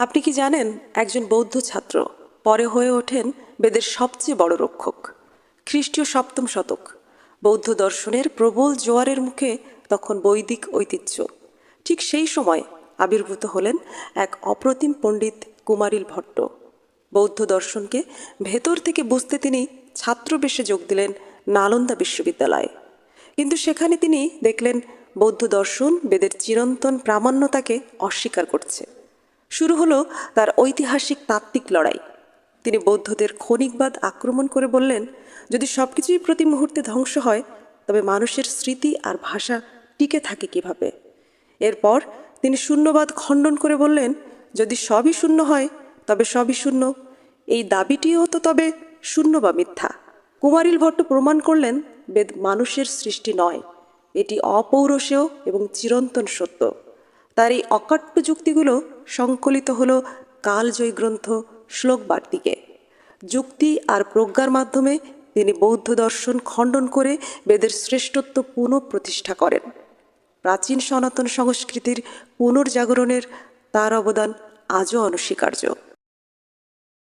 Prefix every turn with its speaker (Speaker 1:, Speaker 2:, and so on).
Speaker 1: আপনি কি জানেন, একজন বৌদ্ধ ছাত্র পরে হয়ে ওঠেন বেদের সবচেয়ে বড় রক্ষক। খ্রিস্টীয় সপ্তম শতক, বৌদ্ধ দর্শনের প্রবল জোয়ারের মুখে তখন বৈদিক ঐতিহ্য। ঠিক সেই সময় আবির্ভূত হলেন এক অপ্রতিম পণ্ডিত কুমারিল ভট্ট। বৌদ্ধ দর্শনকে ভেতর থেকে বুঝতে তিনি ছাত্রবেশে যোগ দিলেন নালন্দা বিশ্ববিদ্যালয়ে। কিন্তু সেখানে তিনি দেখলেন বৌদ্ধ দর্শন বেদের চিরন্তন প্রামাণ্যতাকে অস্বীকার করছে। শুরু হলো তার ঐতিহাসিক তাত্ত্বিক লড়াই। তিনি বৌদ্ধদের ক্ষণিকবাদ আক্রমণ করে বললেন, যদি সব কিছুই প্রতি মুহূর্তে ধ্বংস হয়, তবে মানুষের স্মৃতি আর ভাষা টিকে থাকে কিভাবে? এরপর তিনি শূন্যবাদ খণ্ডন করে বললেন, যদি সবই শূন্য হয় তবে সবই শূন্য। এই দাবিটিও তো তবে শূন্য বা মিথ্যা। কুমারিল ভট্ট প্রমাণ করলেন, বেদ মানুষের সৃষ্টি নয়, এটি অপৌরুষেয় এবং চিরন্তন সত্য। তার এই অকাট্য যুক্তিগুলো সংকলিত হলো কালজয়ী গ্রন্থ শ্লোক বার্তিকে। যুক্তি আর প্রজ্ঞার মাধ্যমে তিনি বৌদ্ধ দর্শন খণ্ডন করে বেদের শ্রেষ্ঠত্ব পুনঃপ্রতিষ্ঠা করেন। প্রাচীন সনাতন সংস্কৃতির পুনর্জাগরণের তার অবদান আজও অনস্বীকার্য।